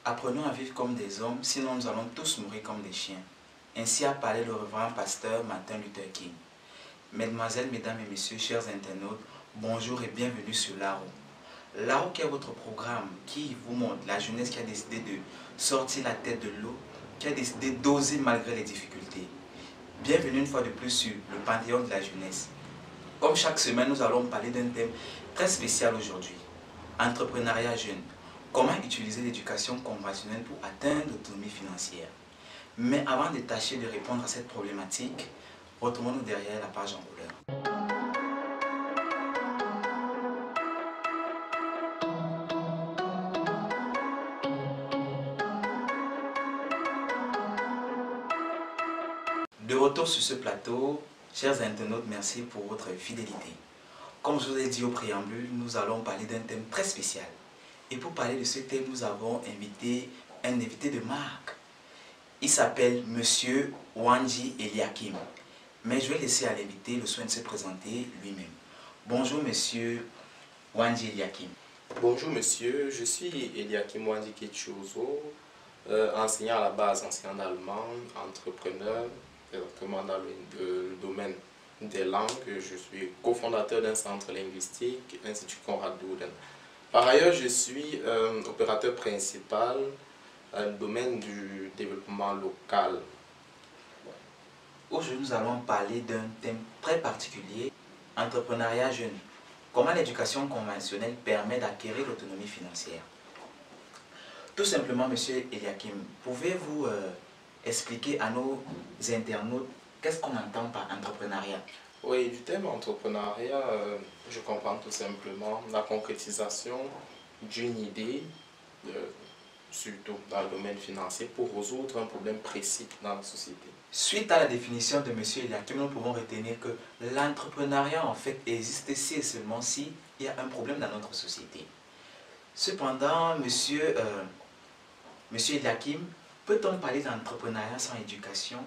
Apprenons à vivre comme des hommes, sinon nous allons tous mourir comme des chiens. Ainsi a parlé le révérend pasteur Martin Luther King. Mesdemoiselles, mesdames et messieurs, chers internautes, bonjour et bienvenue sur Laro. Laro qui est votre programme qui vous montre la jeunesse qui a décidé de sortir la tête de l'eau, qui a décidé d'oser malgré les difficultés. Bienvenue une fois de plus sur le Panthéon de la jeunesse. Comme chaque semaine, nous allons parler d'un thème très spécial aujourd'hui. Entrepreneuriat jeune. Comment utiliser l'éducation conventionnelle pour atteindre l'autonomie financière. Mais avant de tâcher de répondre à cette problématique, retrouvons-nous derrière la page en couleur. De retour sur ce plateau, chers internautes, merci pour votre fidélité. Comme je vous ai dit au préambule, nous allons parler d'un thème très spécial. Et pour parler de ce thème, nous avons invité un invité de marque. Il s'appelle Monsieur Wanji Eliakim. Mais je vais laisser à l'invité le soin de se présenter lui-même. Bonjour Monsieur Wanji Eliakim. Bonjour monsieur, je suis Eliakim Wanji Ketchozo, enseignant à la base, enseignant d'allemand, entrepreneur, exactement dans le domaine des langues. Je suis cofondateur d'un centre linguistique, Institut Konrad Loden. Par ailleurs, je suis opérateur principal dans le domaine du développement local. Aujourd'hui, nous allons parler d'un thème très particulier, entrepreneuriat jeune. Comment l'éducation conventionnelle permet d'acquérir l'autonomie financière. Tout simplement, Monsieur Eliakim, pouvez-vous expliquer à nos internautes qu'est-ce qu'on entend par entrepreneuriat? Oui, du thème entrepreneuriat, je comprends tout simplement la concrétisation d'une idée, surtout dans le domaine financier, pour résoudre un problème précis dans la société. Suite à la définition de M. Eliakim, nous pouvons retenir que l'entrepreneuriat en fait existe si et seulement si il y a un problème dans notre société. Cependant, Monsieur Eliakim, peut-on parler d'entrepreneuriat sans éducation?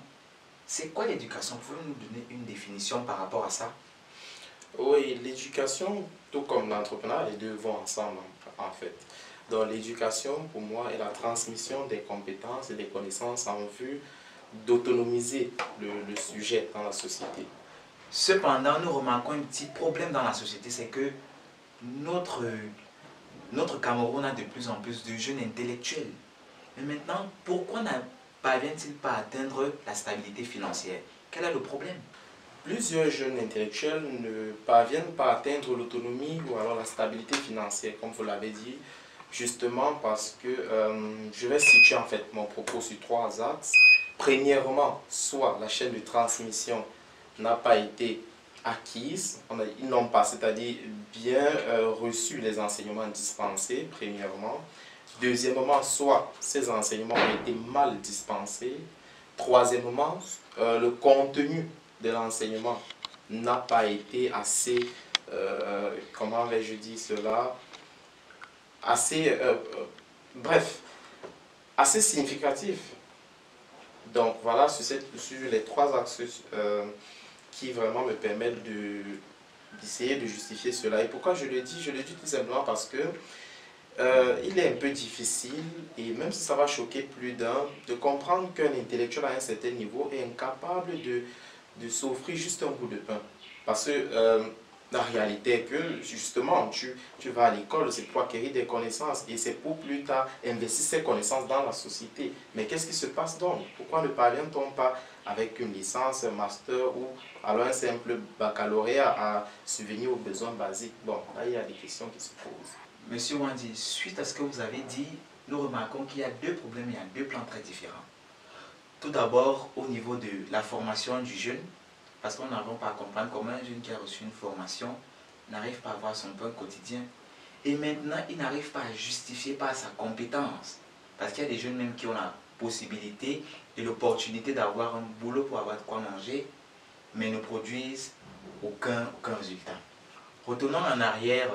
C'est quoi l'éducation? Pouvez-vous nous donner une définition par rapport à ça? Oui, l'éducation, tout comme l'entrepreneuriat, les deux vont ensemble en fait. Donc l'éducation, pour moi, est la transmission des compétences et des connaissances en vue d'autonomiser le sujet dans la société. Cependant, nous remarquons un petit problème dans la société, c'est que notre Cameroun a de plus en plus de jeunes intellectuels. Mais maintenant, pourquoi ne parviennent-ils pas à atteindre la stabilité financière? Quel est le problème? Plusieurs jeunes intellectuels ne parviennent pas à atteindre l'autonomie ou alors la stabilité financière, comme vous l'avez dit, justement parce que je vais situer en fait mon propos sur trois axes. Premièrement, soit la chaîne de transmission n'a pas été acquise, ils n'ont pas, c'est-à-dire bien reçu les enseignements dispensés, premièrement. Deuxièmement, soit ces enseignements ont été mal dispensés. Troisièmement, le contenu de l'enseignement n'a pas été assez, comment vais-je dire cela, assez, bref, assez significatif. Donc voilà, sur les trois axes qui vraiment me permettent d'essayer de justifier cela. Et pourquoi je le dis? Je le dis tout simplement parce que il est un peu difficile, et même si ça va choquer plus d'un, de comprendre qu'un intellectuel à un certain niveau est incapable de s'offrir juste un bout de pain. Parce que la réalité est que justement, tu vas à l'école, c'est pour acquérir des connaissances et c'est pour plus tard investir ces connaissances dans la société. Mais qu'est-ce qui se passe donc? Pourquoi ne parvient-on pas avec une licence, un master ou alors un simple baccalauréat à subvenir aux besoins basiques? Bon, là il y a des questions qui se posent. Monsieur Wanji, suite à ce que vous avez dit, nous remarquons qu'il y a deux problèmes, il y a deux plans très différents. Tout d'abord, au niveau de la formation du jeune, parce qu'on n'arrive pas à comprendre comment un jeune qui a reçu une formation n'arrive pas à avoir son pain quotidien. Et maintenant, il n'arrive pas à justifier par sa compétence. Parce qu'il y a des jeunes même qui ont la possibilité et l'opportunité d'avoir un boulot pour avoir de quoi manger, mais ne produisent aucun résultat. Retournons en arrière.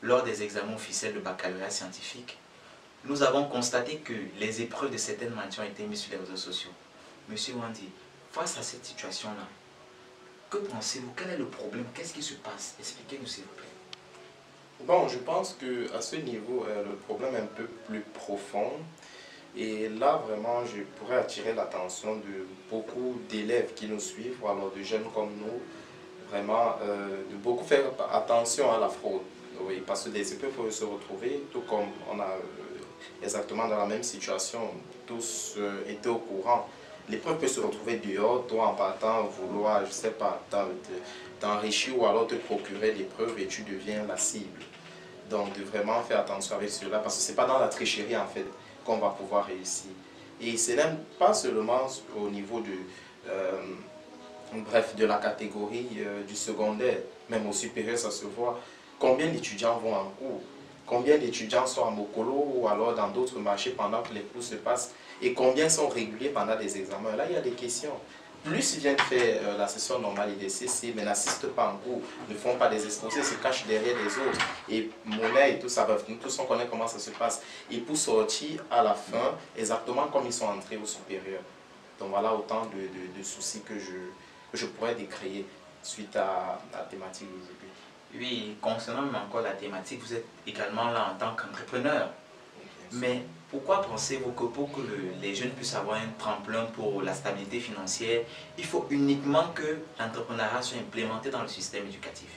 Lors des examens officiels de baccalauréat scientifique, nous avons constaté que les épreuves de certaines matières ont été mises sur les réseaux sociaux. Monsieur Wanji, face à cette situation-là, que pensez-vous? Quel est le problème? Qu'est-ce qui se passe? Expliquez-nous s'il vous plaît. Bon, je pense qu'à ce niveau, le problème est un peu plus profond. Et là, vraiment, je pourrais attirer l'attention de beaucoup d'élèves qui nous suivent, ou alors de jeunes comme nous, vraiment, de beaucoup faire attention à la fraude. Oui, parce que des épreuves peuvent se retrouver, tout comme on a exactement dans la même situation, tous étaient au courant. L'épreuve peut se retrouver dehors, toi en partant vouloir, je ne sais pas, t'enrichir ou alors te procurer l'épreuve et tu deviens la cible. Donc de vraiment faire attention avec cela, parce que ce n'est pas dans la tricherie en fait qu'on va pouvoir réussir. Et ce n'est pas seulement au niveau bref, de la catégorie du secondaire, même au supérieur ça se voit. Combien d'étudiants vont en cours? Combien d'étudiants sont à Mokolo ou alors dans d'autres marchés pendant que les cours se passent? Et combien sont réguliers pendant des examens? Là, il y a des questions. Plus ils viennent faire la session normale IDCC, mais n'assistent pas en cours, ne font pas des exposés, se cachent derrière les autres. Et monnaie et tout ça, nous tous on connaît comment ça se passe. Et pour sortir à la fin, exactement comme ils sont entrés au supérieur. Donc voilà autant de soucis que je pourrais décrire suite à la thématique d'aujourd'hui. Oui, concernant même encore la thématique, vous êtes également là en tant qu'entrepreneur. Mais pourquoi pensez-vous que pour que les jeunes puissent avoir un tremplin pour la stabilité financière, il faut uniquement que l'entrepreneuriat soit implémenté dans le système éducatif?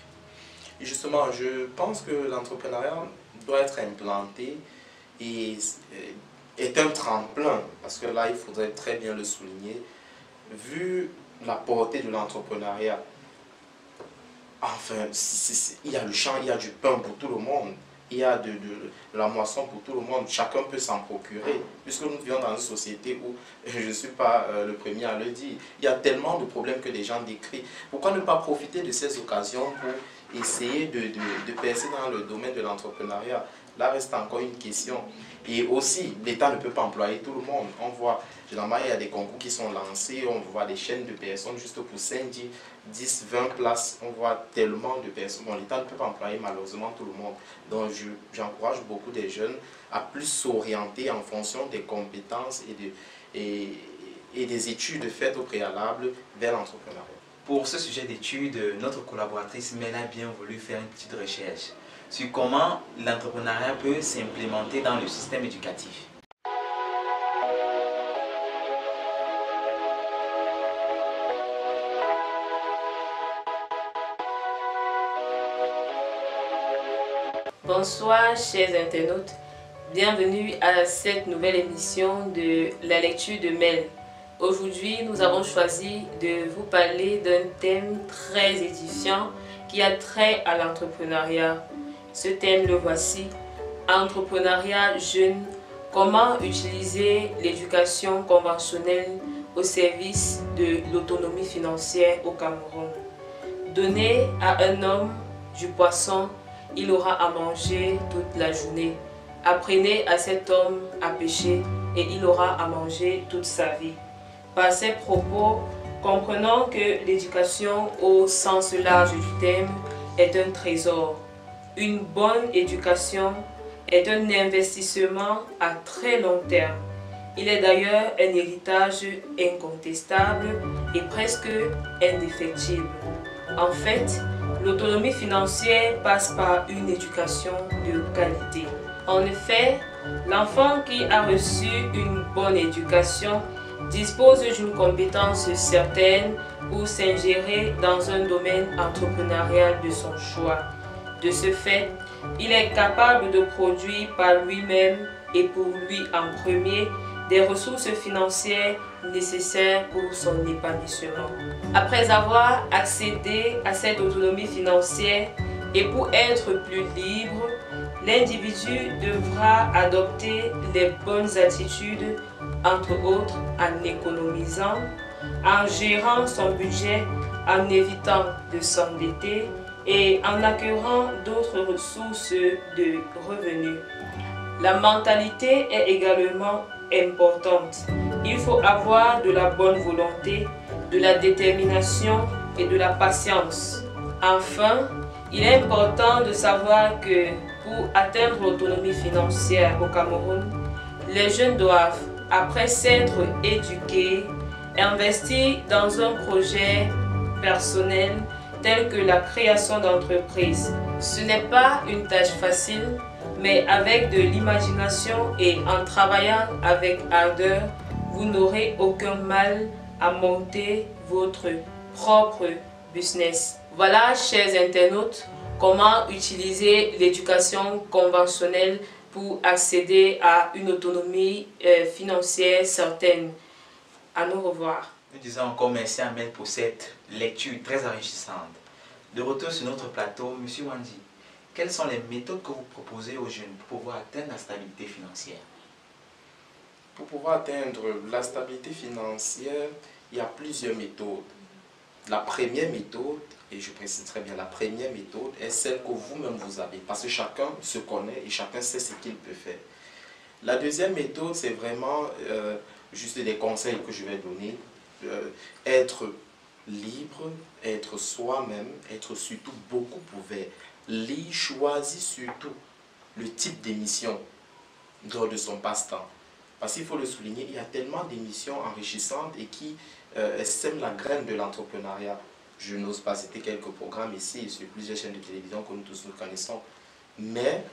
Justement, je pense que l'entrepreneuriat doit être implanté et est un tremplin, parce que là, il faudrait très bien le souligner, vu la portée de l'entrepreneuriat. Enfin, il y a le champ, il y a du pain pour tout le monde. Il y a de la moisson pour tout le monde. Chacun peut s'en procurer. Puisque nous vivons dans une société où, je ne suis pas le premier à le dire, il y a tellement de problèmes que les gens décrivent. Pourquoi ne pas profiter de ces occasions pour essayer de percer dans le domaine de l'entrepreneuriat? Là reste encore une question. Et aussi, l'État ne peut pas employer tout le monde. On voit, généralement, il y a des concours qui sont lancés, on voit des chaînes de personnes juste pour 5, 10, 20 places. On voit tellement de personnes. Bon, l'État ne peut pas employer malheureusement tout le monde. Donc, j'encourage beaucoup des jeunes à plus s'orienter en fonction des compétences et des études faites au préalable vers l'entrepreneuriat. Pour ce sujet d'études, notre collaboratrice Mela a bien voulu faire une petite recherche sur comment l'entrepreneuriat peut s'implémenter dans le système éducatif. Bonsoir chers internautes, bienvenue à cette nouvelle émission de la lecture de Mel. Aujourd'hui, nous avons choisi de vous parler d'un thème très édifiant qui a trait à l'entrepreneuriat. Ce thème, le voici, entrepreneuriat jeune, comment utiliser l'éducation conventionnelle au service de l'autonomie financière au Cameroun. Donnez à un homme du poisson, il aura à manger toute la journée. Apprenez à cet homme à pêcher et il aura à manger toute sa vie. Par ces propos, comprenons que l'éducation au sens large du terme est un trésor. Une bonne éducation est un investissement à très long terme. Il est d'ailleurs un héritage incontestable et presque indéfectible. En fait, l'autonomie financière passe par une éducation de qualité. En effet, l'enfant qui a reçu une bonne éducation dispose d'une compétence certaine pour s'ingérer dans un domaine entrepreneurial de son choix. De ce fait, il est capable de produire par lui-même et pour lui en premier des ressources financières nécessaires pour son épanouissement. Après avoir accédé à cette autonomie financière et pour être plus libre, l'individu devra adopter les bonnes attitudes, entre autres en économisant, en gérant son budget, en évitant de s'endetter et en acquérant d'autres ressources de revenus. La mentalité est également importante. Il faut avoir de la bonne volonté, de la détermination et de la patience. Enfin, il est important de savoir que pour atteindre l'autonomie financière au Cameroun, les jeunes doivent, après s'être éduqués, investir dans un projet personnel tel que la création d'entreprises, Ce n'est pas une tâche facile, mais avec de l'imagination et en travaillant avec ardeur, vous n'aurez aucun mal à monter votre propre business. Voilà, chers internautes, comment utiliser l'éducation conventionnelle pour accéder à une autonomie financière certaine. À nous revoir. Nous disons encore merci à Mel pour cette lecture très enrichissante. De retour sur notre plateau, M. Wandi, quelles sont les méthodes que vous proposez aux jeunes pour pouvoir atteindre la stabilité financière? Pour pouvoir atteindre la stabilité financière, il y a plusieurs méthodes. La première méthode, et je précise très bien, la première méthode est celle que vous-même vous avez, parce que chacun se connaît et chacun sait ce qu'il peut faire. La deuxième méthode, c'est vraiment juste des conseils que je vais donner. Être libre, être soi-même, être surtout beaucoup ouvert. Lire, choisir surtout le type d'émission lors de son passe-temps. Parce qu'il faut le souligner, il y a tellement d'émissions enrichissantes et qui sèment la graine de l'entrepreneuriat. Je n'ose pas citer quelques programmes ici sur plusieurs chaînes de télévision que nous tous nous connaissons. Mais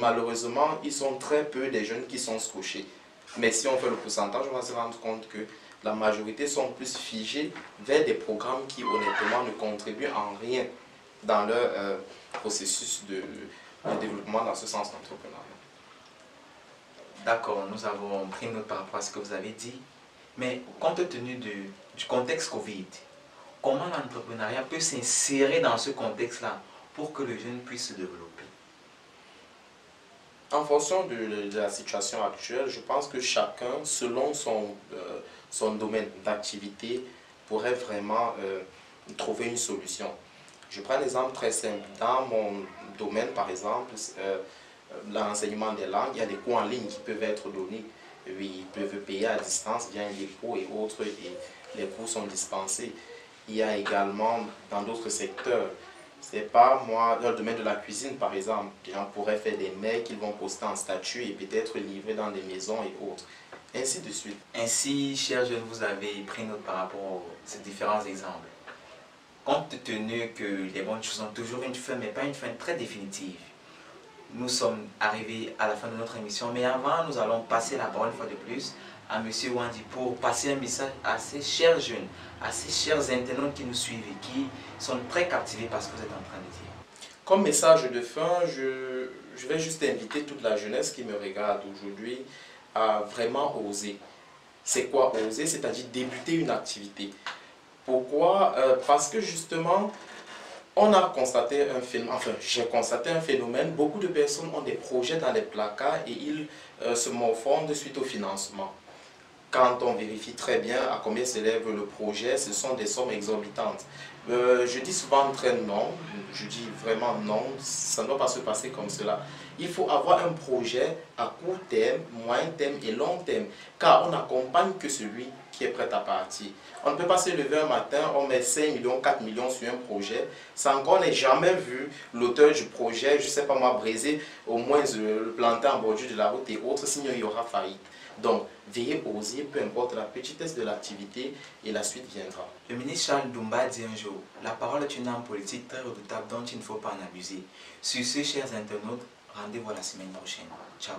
malheureusement, ils sont très peu des jeunes qui sont scotchés. Mais si on fait le pourcentage, on va se rendre compte que la majorité sont plus figés vers des programmes qui honnêtement ne contribuent en rien dans leur processus de développement dans ce sens d'entrepreneuriat. D'accord, nous avons pris note par rapport à ce que vous avez dit. Mais compte tenu du contexte Covid, comment l'entrepreneuriat peut s'insérer dans ce contexte-là pour que le jeune puisse se développer? En fonction de la situation actuelle, je pense que chacun, selon son domaine d'activité, pourrait vraiment trouver une solution. Je prends un exemple très simple. Dans mon domaine, par exemple, l'enseignement des langues, il y a des cours en ligne qui peuvent être donnés. Ils peuvent payer à distance via un dépôt et autres, et les cours sont dispensés. Il y a également dans d'autres secteurs, c'est pas moi, dans le domaine de la cuisine par exemple, les gens pourraient faire des mets qu'ils vont poster en statut et peut-être livrer dans des maisons et autres. Ainsi de suite. Ainsi, chers jeunes, vous avez pris note par rapport à ces différents exemples. Compte tenu que les bonnes choses ont toujours une fin, mais pas une fin très définitive, nous sommes arrivés à la fin de notre émission. Mais avant, nous allons passer la parole une fois de plus à M. Wandi pour passer un message à ces chers jeunes, à ces chers internautes qui nous suivent et qui sont très captivés par ce que vous êtes en train de dire. Comme message de fin, je vais juste inviter toute la jeunesse qui me regarde aujourd'hui à vraiment oser. C'est quoi oser? C'est-à-dire débuter une activité. Pourquoi? Parce que justement, on a constaté un phénomène, enfin j'ai constaté un phénomène, beaucoup de personnes ont des projets dans les placards et ils se morfondent suite au financement. Quand on vérifie très bien à combien s'élève le projet, ce sont des sommes exorbitantes. Je dis souvent très non, je dis vraiment non, ça ne doit pas se passer comme cela. Il faut avoir un projet à court terme, moyen terme et long terme, car on n'accompagne que celui qui est prêt à partir. On ne peut pas se lever un matin, on met 5 millions, 4 millions sur un projet, sans qu'on n'ait jamais vu l'auteur du projet, je ne sais pas moi, briser, au moins le planter en bordure de la route et autres, sinon il y aura faillite. Donc, veillez oser, peu importe la petitesse de l'activité, et la suite viendra. Le ministre Charles Doumba dit un jour, la parole est une arme politique très redoutable dont il ne faut pas en abuser. Sur ce, chers internautes, rendez-vous la semaine prochaine. Ciao.